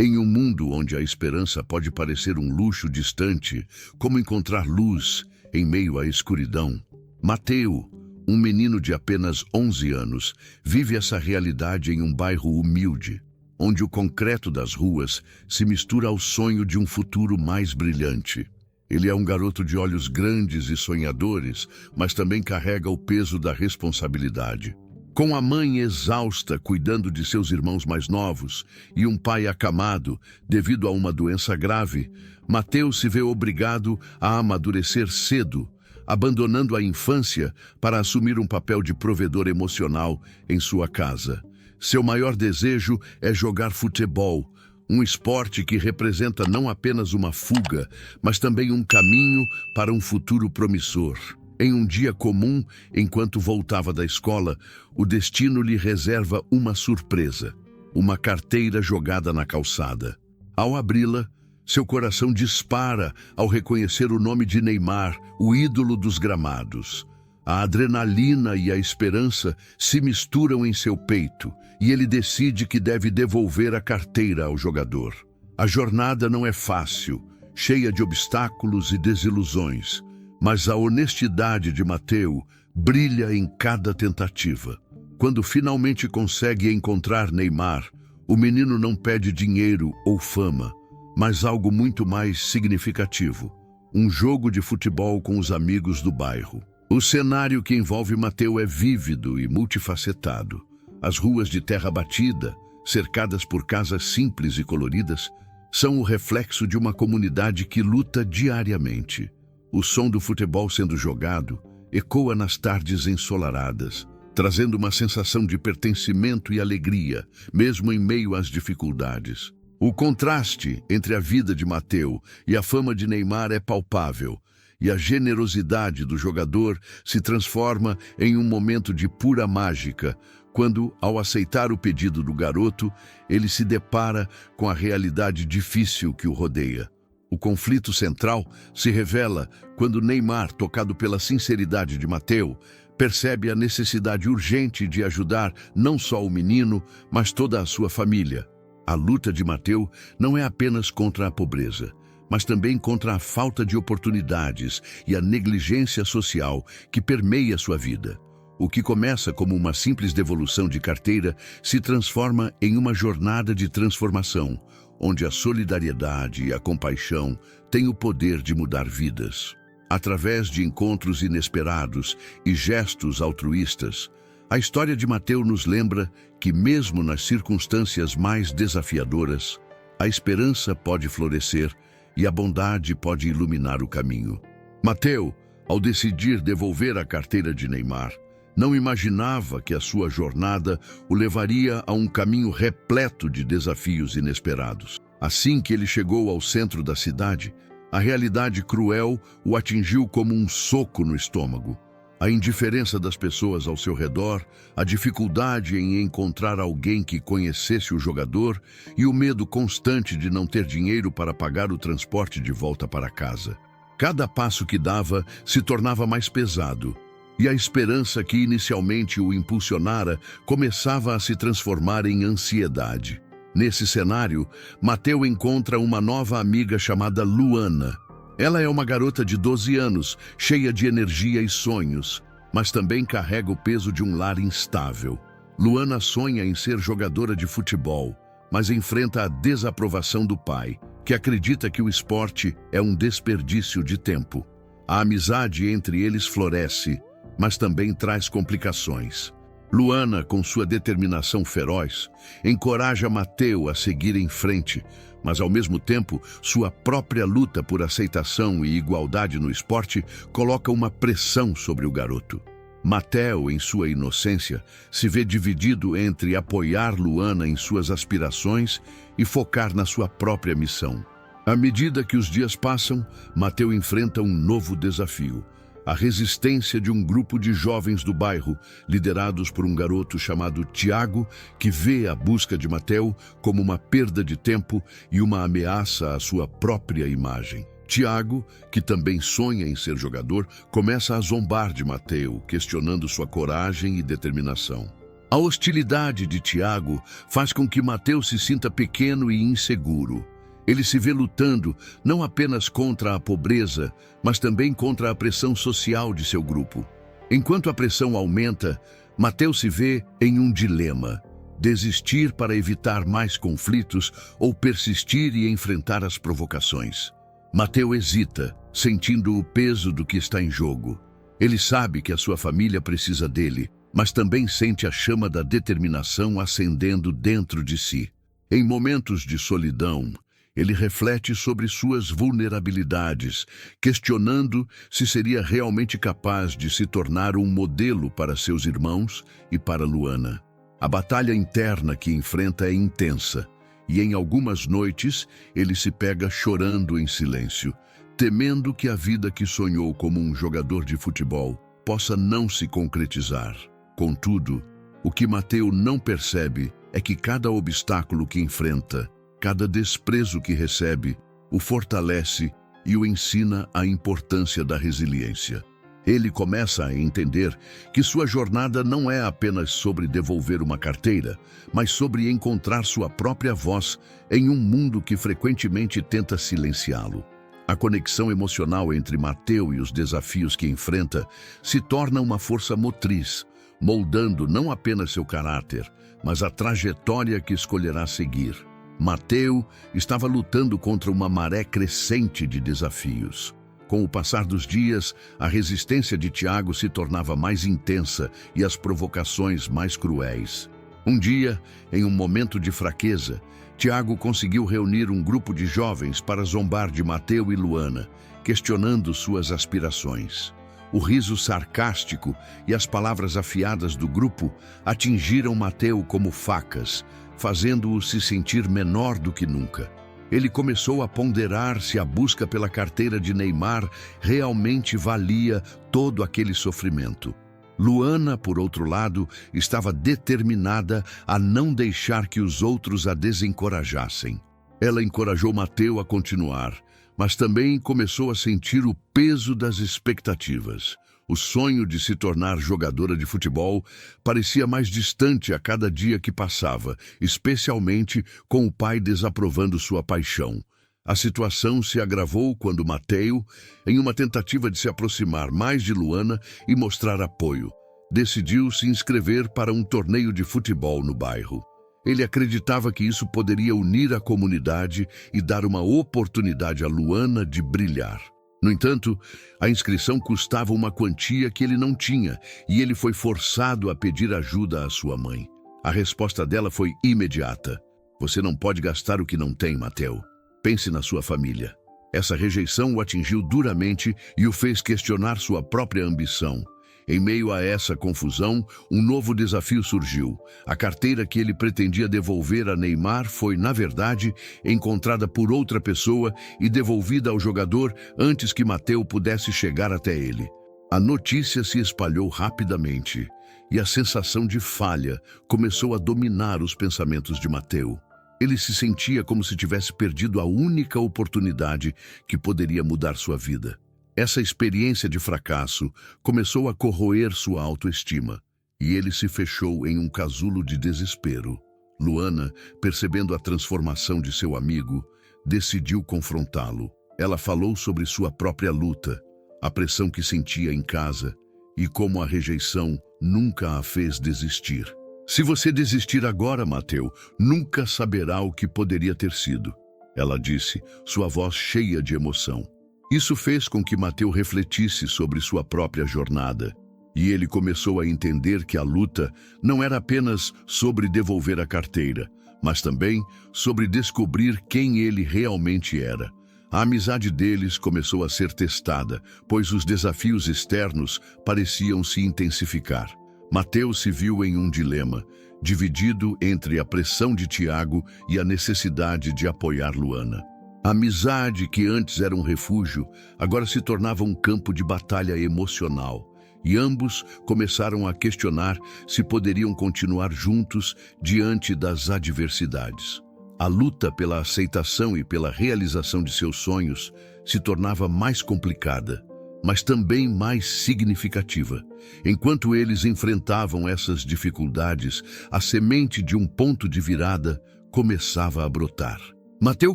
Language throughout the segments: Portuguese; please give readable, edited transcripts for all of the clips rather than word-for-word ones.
Em um mundo onde a esperança pode parecer um luxo distante, como encontrar luz em meio à escuridão, Mateu, um menino de apenas 11 anos, vive essa realidade em um bairro humilde, onde o concreto das ruas se mistura ao sonho de um futuro mais brilhante. Ele é um garoto de olhos grandes e sonhadores, mas também carrega o peso da responsabilidade. Com a mãe exausta cuidando de seus irmãos mais novos e um pai acamado devido a uma doença grave, Mateu se vê obrigado a amadurecer cedo, abandonando a infância para assumir um papel de provedor emocional em sua casa. Seu maior desejo é jogar futebol, um esporte que representa não apenas uma fuga, mas também um caminho para um futuro promissor. Em um dia comum, enquanto voltava da escola, o destino lhe reserva uma surpresa: uma carteira jogada na calçada. Ao abri-la, seu coração dispara ao reconhecer o nome de Neymar, o ídolo dos gramados. A adrenalina e a esperança se misturam em seu peito e ele decide que deve devolver a carteira ao jogador. A jornada não é fácil, cheia de obstáculos e desilusões, mas a honestidade de Mateu brilha em cada tentativa. Quando finalmente consegue encontrar Neymar, o menino não pede dinheiro ou fama, mas algo muito mais significativo: um jogo de futebol com os amigos do bairro. O cenário que envolve Mateu é vívido e multifacetado. As ruas de terra batida, cercadas por casas simples e coloridas, são o reflexo de uma comunidade que luta diariamente. O som do futebol sendo jogado ecoa nas tardes ensolaradas, trazendo uma sensação de pertencimento e alegria, mesmo em meio às dificuldades. O contraste entre a vida de Mateu e a fama de Neymar é palpável, e a generosidade do jogador se transforma em um momento de pura mágica, quando, ao aceitar o pedido do garoto, ele se depara com a realidade difícil que o rodeia. O conflito central se revela quando Neymar, tocado pela sinceridade de Mateu, percebe a necessidade urgente de ajudar não só o menino, mas toda a sua família. A luta de Mateu não é apenas contra a pobreza, mas também contra a falta de oportunidades e a negligência social que permeia sua vida. O que começa como uma simples devolução de carteira se transforma em uma jornada de transformação, onde a solidariedade e a compaixão têm o poder de mudar vidas. Através de encontros inesperados e gestos altruístas, a história de Mateu nos lembra que, mesmo nas circunstâncias mais desafiadoras, a esperança pode florescer e a bondade pode iluminar o caminho. Mateu, ao decidir devolver a carteira de Neymar, não imaginava que a sua jornada o levaria a um caminho repleto de desafios inesperados. Assim que ele chegou ao centro da cidade, a realidade cruel o atingiu como um soco no estômago. A indiferença das pessoas ao seu redor, a dificuldade em encontrar alguém que conhecesse o jogador e o medo constante de não ter dinheiro para pagar o transporte de volta para casa. Cada passo que dava se tornava mais pesado, e a esperança que inicialmente o impulsionara começava a se transformar em ansiedade. Nesse cenário, Mateu encontra uma nova amiga chamada Luana. Ela é uma garota de 12 anos, cheia de energia e sonhos, mas também carrega o peso de um lar instável. Luana sonha em ser jogadora de futebol, mas enfrenta a desaprovação do pai, que acredita que o esporte é um desperdício de tempo. A amizade entre eles floresce, mas também traz complicações. Luana, com sua determinação feroz, encoraja Mateu a seguir em frente, mas ao mesmo tempo, sua própria luta por aceitação e igualdade no esporte coloca uma pressão sobre o garoto. Mateu, em sua inocência, se vê dividido entre apoiar Luana em suas aspirações e focar na sua própria missão. À medida que os dias passam, Mateu enfrenta um novo desafio: a resistência de um grupo de jovens do bairro, liderados por um garoto chamado Tiago, que vê a busca de Mateu como uma perda de tempo e uma ameaça à sua própria imagem. Tiago, que também sonha em ser jogador, começa a zombar de Mateu, questionando sua coragem e determinação. A hostilidade de Tiago faz com que Mateus se sinta pequeno e inseguro. Ele se vê lutando não apenas contra a pobreza, mas também contra a pressão social de seu grupo. Enquanto a pressão aumenta, Mateus se vê em um dilema: desistir para evitar mais conflitos ou persistir e enfrentar as provocações. Mateus hesita, sentindo o peso do que está em jogo. Ele sabe que a sua família precisa dele, mas também sente a chama da determinação acendendo dentro de si. Em momentos de solidão, ele reflete sobre suas vulnerabilidades, questionando se seria realmente capaz de se tornar um modelo para seus irmãos e para Luana. A batalha interna que enfrenta é intensa, e em algumas noites ele se pega chorando em silêncio, temendo que a vida que sonhou como um jogador de futebol possa não se concretizar. Contudo, o que Mateus não percebe é que cada obstáculo que enfrenta, cada desprezo que recebe, o fortalece e o ensina a importância da resiliência. Ele começa a entender que sua jornada não é apenas sobre devolver uma carteira, mas sobre encontrar sua própria voz em um mundo que frequentemente tenta silenciá-lo. A conexão emocional entre Mateus e os desafios que enfrenta se torna uma força motriz, moldando não apenas seu caráter, mas a trajetória que escolherá seguir. Mateus estava lutando contra uma maré crescente de desafios. Com o passar dos dias, a resistência de Tiago se tornava mais intensa e as provocações mais cruéis. Um dia, em um momento de fraqueza, Tiago conseguiu reunir um grupo de jovens para zombar de Mateus e Luana, questionando suas aspirações. O riso sarcástico e as palavras afiadas do grupo atingiram Mateus como facas, fazendo-o se sentir menor do que nunca. Ele começou a ponderar se a busca pela carteira de Neymar realmente valia todo aquele sofrimento. Luana, por outro lado, estava determinada a não deixar que os outros a desencorajassem. Ela encorajou Mateus a continuar, mas também começou a sentir o peso das expectativas. O sonho de se tornar jogadora de futebol parecia mais distante a cada dia que passava, especialmente com o pai desaprovando sua paixão. A situação se agravou quando Mateus, em uma tentativa de se aproximar mais de Luana e mostrar apoio, decidiu se inscrever para um torneio de futebol no bairro. Ele acreditava que isso poderia unir a comunidade e dar uma oportunidade a Luana de brilhar. No entanto, a inscrição custava uma quantia que ele não tinha e ele foi forçado a pedir ajuda à sua mãe. A resposta dela foi imediata: "Você não pode gastar o que não tem, Mateus. Pense na sua família." Essa rejeição o atingiu duramente e o fez questionar sua própria ambição. Em meio a essa confusão, um novo desafio surgiu. A carteira que ele pretendia devolver a Neymar foi, na verdade, encontrada por outra pessoa e devolvida ao jogador antes que Mateus pudesse chegar até ele. A notícia se espalhou rapidamente e a sensação de falha começou a dominar os pensamentos de Mateus. Ele se sentia como se tivesse perdido a única oportunidade que poderia mudar sua vida. Essa experiência de fracasso começou a corroer sua autoestima, e ele se fechou em um casulo de desespero. Luana, percebendo a transformação de seu amigo, decidiu confrontá-lo. Ela falou sobre sua própria luta, a pressão que sentia em casa e como a rejeição nunca a fez desistir. "Se você desistir agora, Mateus, nunca saberá o que poderia ter sido", ela disse, sua voz cheia de emoção. Isso fez com que Mateus refletisse sobre sua própria jornada, e ele começou a entender que a luta não era apenas sobre devolver a carteira, mas também sobre descobrir quem ele realmente era. A amizade deles começou a ser testada, pois os desafios externos pareciam se intensificar. Mateus se viu em um dilema, dividido entre a pressão de Tiago e a necessidade de apoiar Luana. A amizade, que antes era um refúgio, agora se tornava um campo de batalha emocional, e ambos começaram a questionar se poderiam continuar juntos diante das adversidades. A luta pela aceitação e pela realização de seus sonhos se tornava mais complicada. mas também mais significativa. Enquanto eles enfrentavam essas dificuldades, a semente de um ponto de virada começava a brotar. Mateu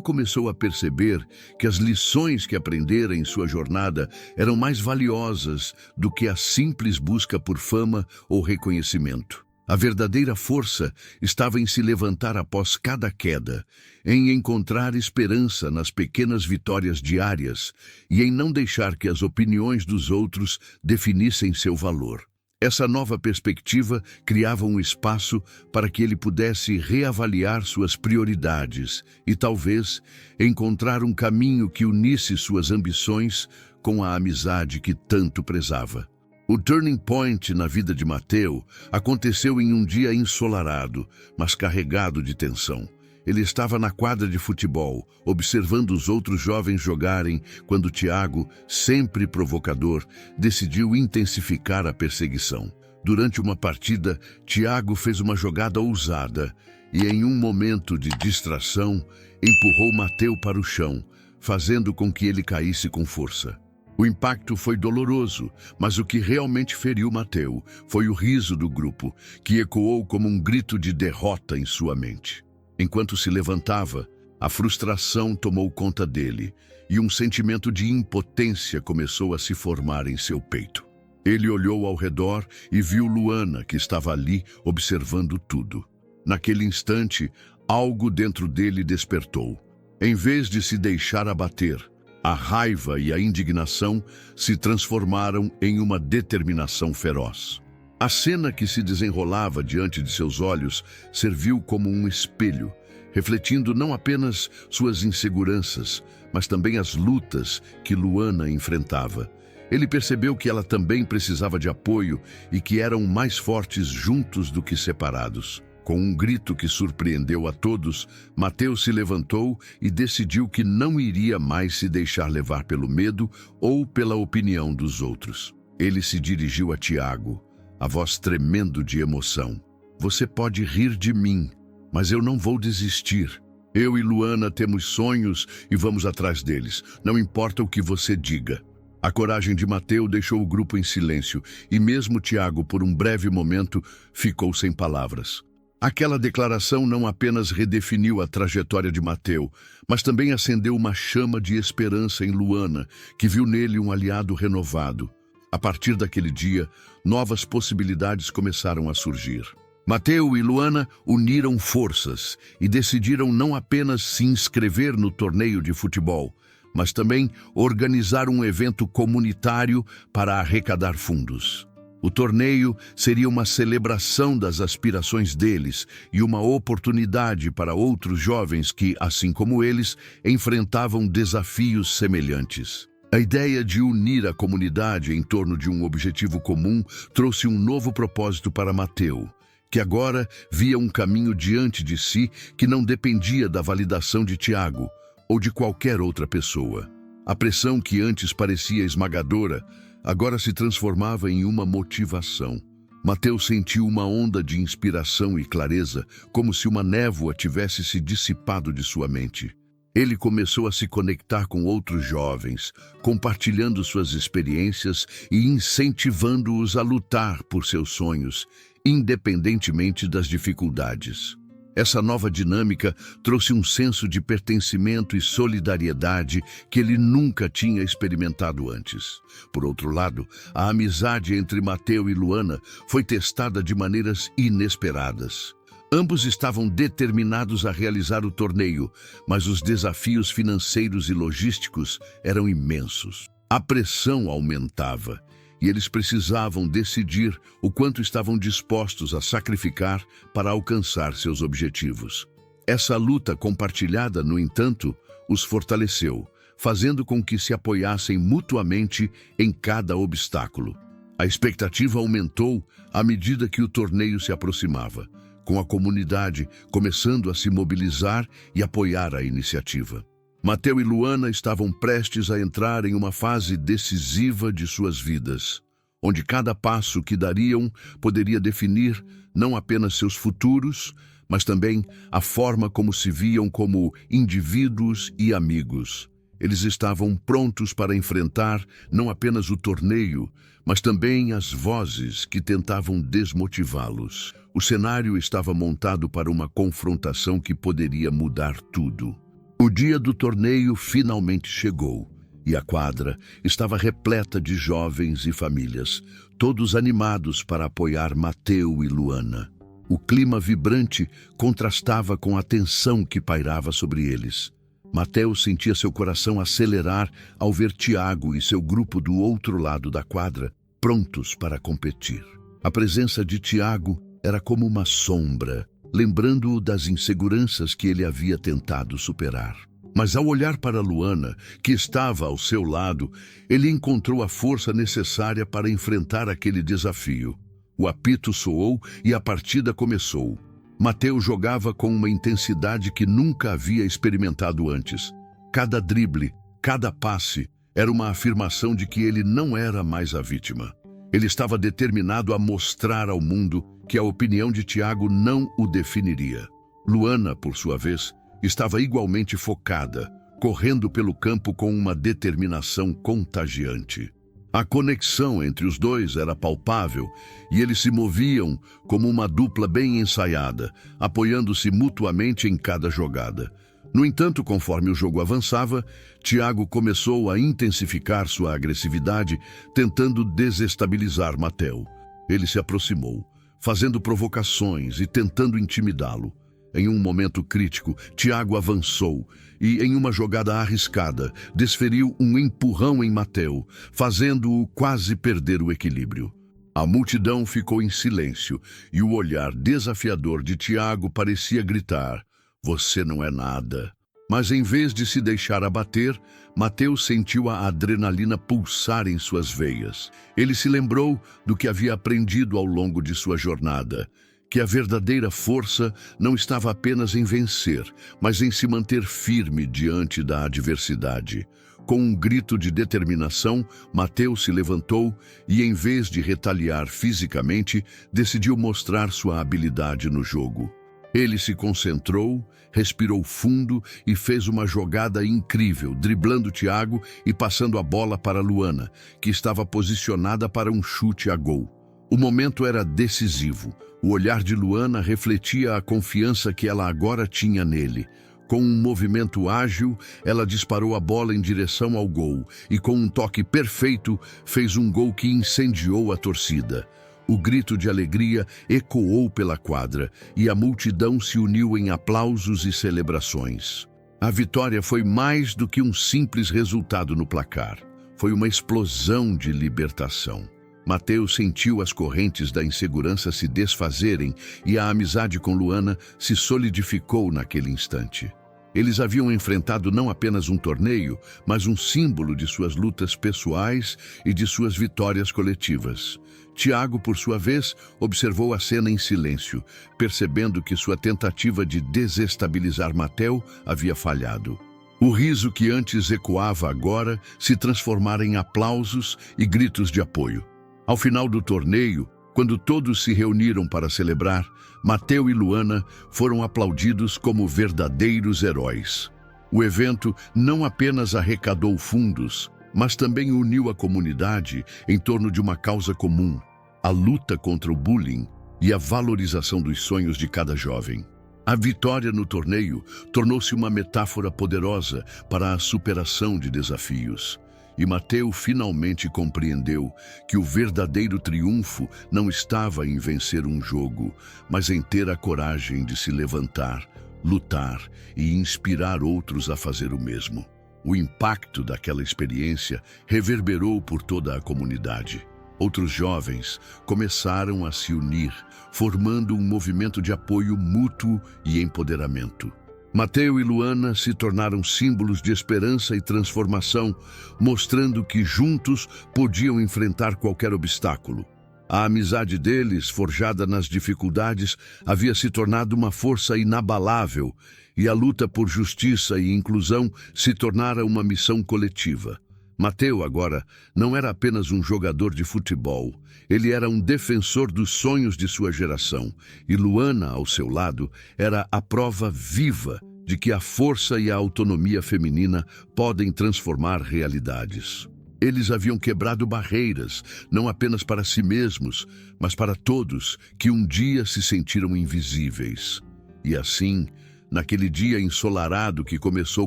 começou a perceber que as lições que aprendera em sua jornada eram mais valiosas do que a simples busca por fama ou reconhecimento. A verdadeira força estava em se levantar após cada queda, em encontrar esperança nas pequenas vitórias diárias e em não deixar que as opiniões dos outros definissem seu valor. Essa nova perspectiva criava um espaço para que ele pudesse reavaliar suas prioridades e, talvez, encontrar um caminho que unisse suas ambições com a amizade que tanto prezava. O turning point na vida de Mateu aconteceu em um dia ensolarado, mas carregado de tensão. Ele estava na quadra de futebol, observando os outros jovens jogarem, quando Tiago, sempre provocador, decidiu intensificar a perseguição. Durante uma partida, Tiago fez uma jogada ousada e, em um momento de distração, empurrou Mateu para o chão, fazendo com que ele caísse com força. O impacto foi doloroso, mas o que realmente feriu Mateu foi o riso do grupo, que ecoou como um grito de derrota em sua mente. Enquanto se levantava, a frustração tomou conta dele e um sentimento de impotência começou a se formar em seu peito. Ele olhou ao redor e viu Luana, que estava ali observando tudo. Naquele instante, algo dentro dele despertou. Em vez de se deixar abater, a raiva e a indignação se transformaram em uma determinação feroz. A cena que se desenrolava diante de seus olhos serviu como um espelho, refletindo não apenas suas inseguranças, mas também as lutas que Luana enfrentava. Ele percebeu que ela também precisava de apoio e que eram mais fortes juntos do que separados. Com um grito que surpreendeu a todos, Mateu se levantou e decidiu que não iria mais se deixar levar pelo medo ou pela opinião dos outros. Ele se dirigiu a Tiago, a voz tremendo de emoção. Você pode rir de mim, mas eu não vou desistir. Eu e Luana temos sonhos e vamos atrás deles, não importa o que você diga. A coragem de Mateu deixou o grupo em silêncio e mesmo Tiago, por um breve momento, ficou sem palavras. Aquela declaração não apenas redefiniu a trajetória de Mateu, mas também acendeu uma chama de esperança em Luana, que viu nele um aliado renovado. A partir daquele dia, novas possibilidades começaram a surgir. Mateu e Luana uniram forças e decidiram não apenas se inscrever no torneio de futebol, mas também organizar um evento comunitário para arrecadar fundos. O torneio seria uma celebração das aspirações deles e uma oportunidade para outros jovens que, assim como eles, enfrentavam desafios semelhantes. A ideia de unir a comunidade em torno de um objetivo comum trouxe um novo propósito para Mateu, que agora via um caminho diante de si que não dependia da validação de Tiago ou de qualquer outra pessoa. A pressão que antes parecia esmagadora agora se transformava em uma motivação. Mateu sentiu uma onda de inspiração e clareza, como se uma névoa tivesse se dissipado de sua mente. Ele começou a se conectar com outros jovens, compartilhando suas experiências e incentivando-os a lutar por seus sonhos, independentemente das dificuldades. Essa nova dinâmica trouxe um senso de pertencimento e solidariedade que ele nunca tinha experimentado antes. Por outro lado, a amizade entre Mateu e Luana foi testada de maneiras inesperadas. Ambos estavam determinados a realizar o torneio, mas os desafios financeiros e logísticos eram imensos. A pressão aumentava e eles precisavam decidir o quanto estavam dispostos a sacrificar para alcançar seus objetivos. Essa luta compartilhada, no entanto, os fortaleceu, fazendo com que se apoiassem mutuamente em cada obstáculo. A expectativa aumentou à medida que o torneio se aproximava, com a comunidade começando a se mobilizar e apoiar a iniciativa. Mateu e Luana estavam prestes a entrar em uma fase decisiva de suas vidas, onde cada passo que dariam poderia definir não apenas seus futuros, mas também a forma como se viam como indivíduos e amigos. Eles estavam prontos para enfrentar não apenas o torneio, mas também as vozes que tentavam desmotivá-los. O cenário estava montado para uma confrontação que poderia mudar tudo. O dia do torneio finalmente chegou, e a quadra estava repleta de jovens e famílias, todos animados para apoiar Mateu e Luana. O clima vibrante contrastava com a tensão que pairava sobre eles. Mateu sentia seu coração acelerar ao ver Tiago e seu grupo do outro lado da quadra, prontos para competir. A presença de Tiago era como uma sombra, lembrando-o das inseguranças que ele havia tentado superar. Mas ao olhar para Luana, que estava ao seu lado, ele encontrou a força necessária para enfrentar aquele desafio. O apito soou e a partida começou. Mateu jogava com uma intensidade que nunca havia experimentado antes. Cada drible, cada passe, era uma afirmação de que ele não era mais a vítima. Ele estava determinado a mostrar ao mundo que a opinião de Tiago não o definiria. Luana, por sua vez, estava igualmente focada, correndo pelo campo com uma determinação contagiante. A conexão entre os dois era palpável e eles se moviam como uma dupla bem ensaiada, apoiando-se mutuamente em cada jogada. No entanto, conforme o jogo avançava, Tiago começou a intensificar sua agressividade, tentando desestabilizar Mateu. Ele se aproximou, fazendo provocações e tentando intimidá-lo. Em um momento crítico, Tiago avançou e, em uma jogada arriscada, desferiu um empurrão em Mateu, fazendo-o quase perder o equilíbrio. A multidão ficou em silêncio e o olhar desafiador de Tiago parecia gritar: "Você não é nada." Mas em vez de se deixar abater, Mateu sentiu a adrenalina pulsar em suas veias. Ele se lembrou do que havia aprendido ao longo de sua jornada, que a verdadeira força não estava apenas em vencer, mas em se manter firme diante da adversidade. Com um grito de determinação, Mateu se levantou e, em vez de retaliar fisicamente, decidiu mostrar sua habilidade no jogo. Ele se concentrou, respirou fundo e fez uma jogada incrível, driblando Tiago e passando a bola para Luana, que estava posicionada para um chute a gol. O momento era decisivo. O olhar de Luana refletia a confiança que ela agora tinha nele. Com um movimento ágil, ela disparou a bola em direção ao gol e, com um toque perfeito, fez um gol que incendiou a torcida. O grito de alegria ecoou pela quadra e a multidão se uniu em aplausos e celebrações. A vitória foi mais do que um simples resultado no placar. Foi uma explosão de libertação. Mateu sentiu as correntes da insegurança se desfazerem e a amizade com Luana se solidificou naquele instante. Eles haviam enfrentado não apenas um torneio, mas um símbolo de suas lutas pessoais e de suas vitórias coletivas. Tiago, por sua vez, observou a cena em silêncio, percebendo que sua tentativa de desestabilizar Mateu havia falhado. O riso que antes ecoava agora se transformara em aplausos e gritos de apoio. Ao final do torneio, quando todos se reuniram para celebrar, Mateu e Luana foram aplaudidos como verdadeiros heróis. O evento não apenas arrecadou fundos, mas também uniu a comunidade em torno de uma causa comum: a luta contra o bullying e a valorização dos sonhos de cada jovem. A vitória no torneio tornou-se uma metáfora poderosa para a superação de desafios. E Mateu finalmente compreendeu que o verdadeiro triunfo não estava em vencer um jogo, mas em ter a coragem de se levantar, lutar e inspirar outros a fazer o mesmo. O impacto daquela experiência reverberou por toda a comunidade. Outros jovens começaram a se unir, formando um movimento de apoio mútuo e empoderamento. Mateu e Luana se tornaram símbolos de esperança e transformação, mostrando que juntos podiam enfrentar qualquer obstáculo. A amizade deles, forjada nas dificuldades, havia se tornado uma força inabalável, e a luta por justiça e inclusão se tornara uma missão coletiva. Mateu, agora, não era apenas um jogador de futebol. Ele era um defensor dos sonhos de sua geração, e Luana, ao seu lado, era a prova viva de que a força e a autonomia feminina podem transformar realidades. Eles haviam quebrado barreiras, não apenas para si mesmos, mas para todos que um dia se sentiram invisíveis. E assim, naquele dia ensolarado que começou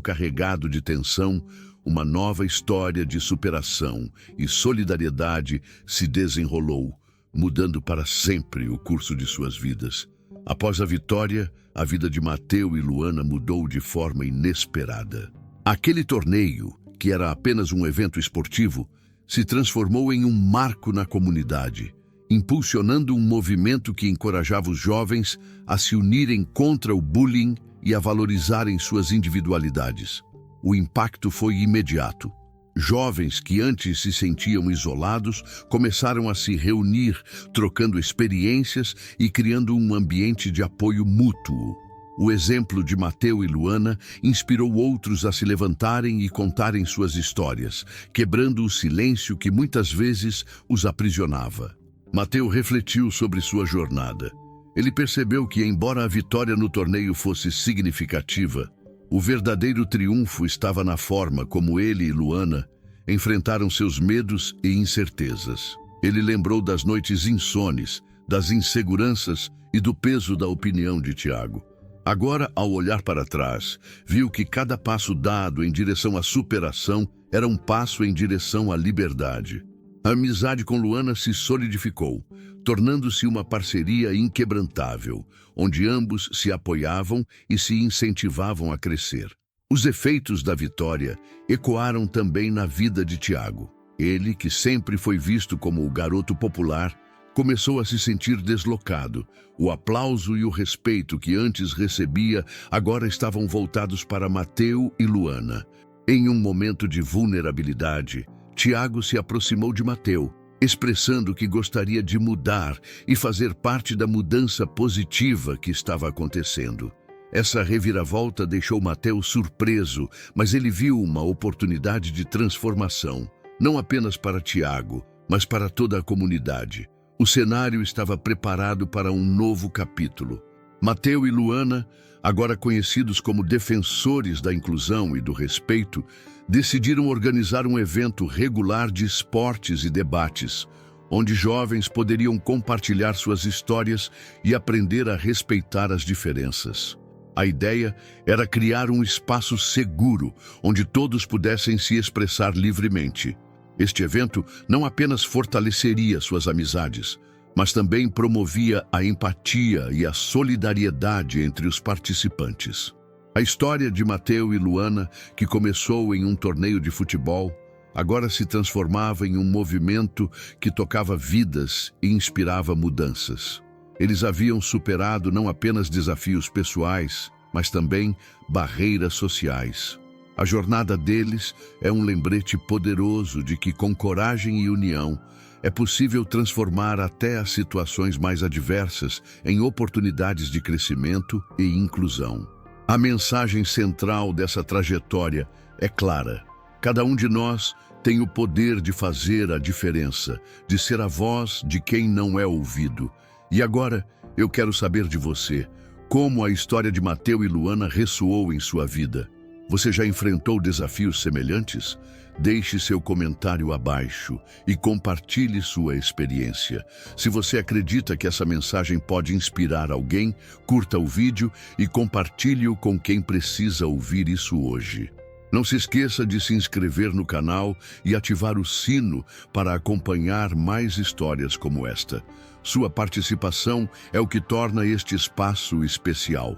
carregado de tensão, uma nova história de superação e solidariedade se desenrolou, mudando para sempre o curso de suas vidas. Após a vitória, a vida de Mateu e Luana mudou de forma inesperada. Aquele torneio, que era apenas um evento esportivo, se transformou em um marco na comunidade, impulsionando um movimento que encorajava os jovens a se unirem contra o bullying e a valorizarem suas individualidades. O impacto foi imediato. Jovens que antes se sentiam isolados começaram a se reunir, trocando experiências e criando um ambiente de apoio mútuo. O exemplo de Mateu e Luana inspirou outros a se levantarem e contarem suas histórias, quebrando o silêncio que muitas vezes os aprisionava. Mateu refletiu sobre sua jornada. Ele percebeu que, embora a vitória no torneio fosse significativa, o verdadeiro triunfo estava na forma como ele e Luana enfrentaram seus medos e incertezas. Ele lembrou das noites insones, das inseguranças e do peso da opinião de Tiago. Agora, ao olhar para trás, viu que cada passo dado em direção à superação era um passo em direção à liberdade. A amizade com Luana se solidificou, tornando-se uma parceria inquebrantável, onde ambos se apoiavam e se incentivavam a crescer. Os efeitos da vitória ecoaram também na vida de Tiago. Ele, que sempre foi visto como o garoto popular, começou a se sentir deslocado. O aplauso e o respeito que antes recebia agora estavam voltados para Mateu e Luana. Em um momento de vulnerabilidade, Tiago se aproximou de Mateu, expressando que gostaria de mudar e fazer parte da mudança positiva que estava acontecendo. Essa reviravolta deixou Mateu surpreso, mas ele viu uma oportunidade de transformação, não apenas para Tiago, mas para toda a comunidade. O cenário estava preparado para um novo capítulo. Mateu e Luana, agora conhecidos como defensores da inclusão e do respeito, decidiram organizar um evento regular de esportes e debates, onde jovens poderiam compartilhar suas histórias e aprender a respeitar as diferenças. A ideia era criar um espaço seguro, onde todos pudessem se expressar livremente. Este evento não apenas fortaleceria suas amizades, mas também promovia a empatia e a solidariedade entre os participantes. A história de Mateu e Luana, que começou em um torneio de futebol, agora se transformava em um movimento que tocava vidas e inspirava mudanças. Eles haviam superado não apenas desafios pessoais, mas também barreiras sociais. A jornada deles é um lembrete poderoso de que, com coragem e união, é possível transformar até as situações mais adversas em oportunidades de crescimento e inclusão. A mensagem central dessa trajetória é clara. Cada um de nós tem o poder de fazer a diferença, de ser a voz de quem não é ouvido. E agora, eu quero saber de você, como a história de Mateu e Luana ressoou em sua vida. Você já enfrentou desafios semelhantes? Deixe seu comentário abaixo e compartilhe sua experiência. Se você acredita que essa mensagem pode inspirar alguém, curta o vídeo e compartilhe-o com quem precisa ouvir isso hoje. Não se esqueça de se inscrever no canal e ativar o sino para acompanhar mais histórias como esta. Sua participação é o que torna este espaço especial.